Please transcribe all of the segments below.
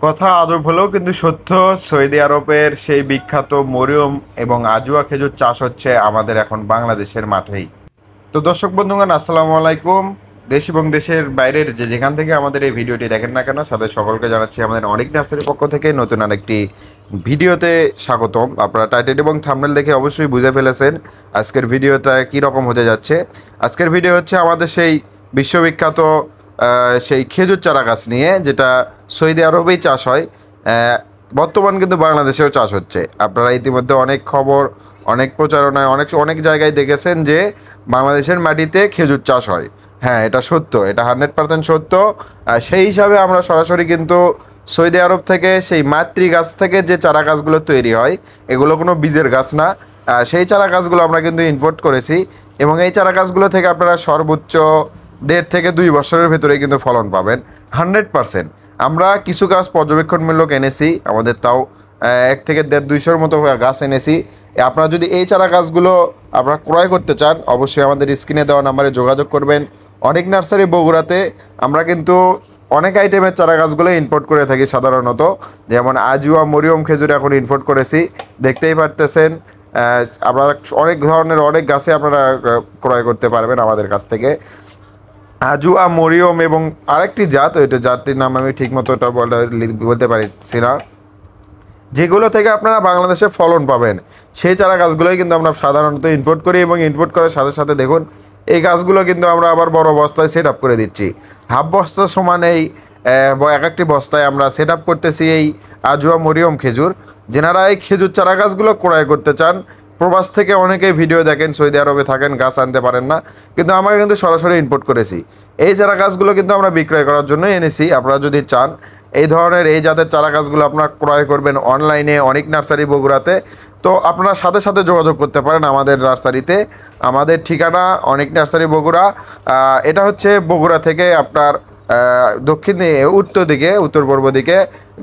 কথা আজব হলেও কিন্তু সত্য। সৌদি আরবের সেই বিখ্যাত মরিয়ম এবং আজুয়া খেজুর চাষ হচ্ছে আমাদের এখন বাংলাদেশের মাঠেই। তো দর্শক বন্ধুগণ, আসসালামু আলাইকুম। দেশ এবং দেশের বাইরের যে যেখান থেকে আমাদের এই ভিডিওটি দেখেন না কেন, সাথে সকলকে জানাচ্ছি আমাদের অনেক নার্সারির পক্ষ থেকে নতুন আরেকটি ভিডিওতে স্বাগতম। আপনারা টাইটেল এবং থাম্বনেল দেখে অবশ্যই বুঝে ফেলেছেন আজকের ভিডিওটা কী রকম হতে যাচ্ছে। আজকের ভিডিও হচ্ছে আমাদের সেই বিশ্ববিখ্যাত সেই খেজুর চারা গাছ নিয়ে, যেটা সৌদি আরবেই চাষ হয়। বর্তমান কিন্তু বাংলাদেশেও চাষ হচ্ছে। আপনারা ইতিমধ্যে অনেক খবর, অনেক প্রচারণায়, অনেক অনেক জায়গায় দেখেছেন যে বাংলাদেশের মাটিতে খেজুর চাষ হয়। হ্যাঁ, এটা সত্য, এটা 100% সত্য। সেই হিসাবে আমরা সরাসরি কিন্তু সৌদি আরব থেকে সেই মাতৃ গাছ থেকে যে চারা গাছগুলো তৈরি হয়, এগুলো কোনো বীজের গাছ না। সেই চারা গাছগুলো আমরা কিন্তু ইম্পোর্ট করেছি, এবং এই চারা গাছগুলো থেকে আপনারা সর্বোচ্চ 1.5 থেকে 2 বছরের ভেতরে কিন্তু ফলন পাবেন 100%। আমরা কিছু গাছ পর্যবেক্ষণমূলক এনেছি, আমাদের তাও 1 থেকে 1.5 200-র মতো গাছ এনেছি। আপনারা যদি এই চারা গাছগুলো আপনারা ক্রয় করতে চান, অবশ্যই আমাদের স্ক্রিনে দেওয়া নাম্বারে যোগাযোগ করবেন। অনেক নার্সারি বগুড়াতে আমরা কিন্তু অনেক আইটেমের চারা গাছগুলো ইম্পোর্ট করে থাকি সাধারণত, যেমন আজুয়া মরিয়ম খেজুর এখন ইম্পোর্ট করেছি, দেখতেই পারতেছেন। আপনারা অনেক ধরনের অনেক গাছে আপনারা ক্রয় করতে পারবেন আমাদের কাছ থেকে। আজুয়া মরিয়ম এবং আরেকটি জাত, ওইটা জাতটির নাম আমি ঠিকমতো ওটা বলতে পারছি না, যেগুলো থেকে আপনারা বাংলাদেশে ফলন পাবেন, সেই চারা গাছগুলোই কিন্তু আমরা সাধারণত ইম্পোর্ট করি। এবং ইম্পোর্ট করার সাথে সাথে দেখুন, এই গাছগুলো কিন্তু আমরা আবার বড় বস্তায় সেট আপ করে দিচ্ছি। হাফ বস্তার সমান এই এক একটি বস্তায় আমরা সেট আপ করতেছি এই আজুয়া মরিয়ম খেজুর। যেনারা এই খেজুর চারা গাছগুলো ক্রয় করতে চান, প্রবাস থেকে অনেকেই ভিডিও দেখেন, সৌদি আরবে থাকেন, গাছ আনতে পারেন না, কিন্তু আমরা কিন্তু সরাসরি ইম্পোর্ট করেছি। এই চারা গাছগুলো কিন্তু আমরা বিক্রয় করার জন্য এনেছি। আপনারা যদি চান এই ধরনের এই জাতের চারা গাছগুলো আপনারা ক্রয় করবেন অনলাইনে অনেক নার্সারি বগুড়াতে, তো আপনারা সাথে সাথে যোগাযোগ করতে পারেন আমাদের নার্সারিতে। আমাদের ঠিকানা অনেক নার্সারি বগুড়া। এটা হচ্ছে বগুড়া থেকে আপনার দক্ষিণ উত্তর দিকে, উত্তর পূর্ব দিকে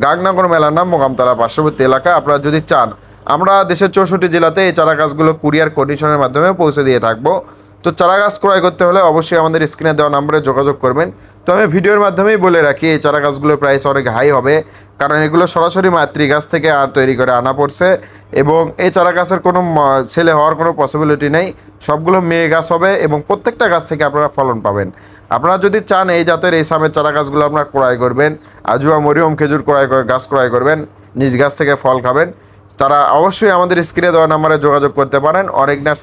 গাংনগর মেলার নাম মোকামতলা পার্শ্ববর্তী এলাকা। আপনারা যদি চান, আমরা দেশের 64 জেলাতে এই চারা গাছগুলো কুরিয়ার কন্ডিশনের মাধ্যমে পৌঁছে দিয়ে থাকবো। তো চারা গাছ ক্রয় করতে হলে অবশ্যই আমাদের স্ক্রিনে দেওয়া নাম্বারে যোগাযোগ করবেন। তো আমি ভিডিওর মাধ্যমেই বলে রাখি, এই চারা গাছগুলোর প্রাইস অনেক হাই হবে, কারণ এগুলো সরাসরি মাতৃ গাছ থেকে আর তৈরি করে আনা পড়ছে, এবং এই চারা গাছের কোনো ছেলে হওয়ার কোনো পসিবিলিটি নেই। সবগুলো মেয়ে গাছ হবে, এবং প্রত্যেকটা গাছ থেকে আপনারা ফলন পাবেন। আপনারা যদি চান এই জাতের এই সামের চারা গাছগুলো আপনারা ক্রয় করবেন, আজুয়া মরিয়ম খেজুর গাছ ক্রয় করবেন, নিজ গাছ থেকে ফল খাবেন, তারা অবশ্যই আমাদের স্ক্রিনে দেওয়া নাম্বারে যোগাযোগ করতে পারেন। অনেক নার্সারি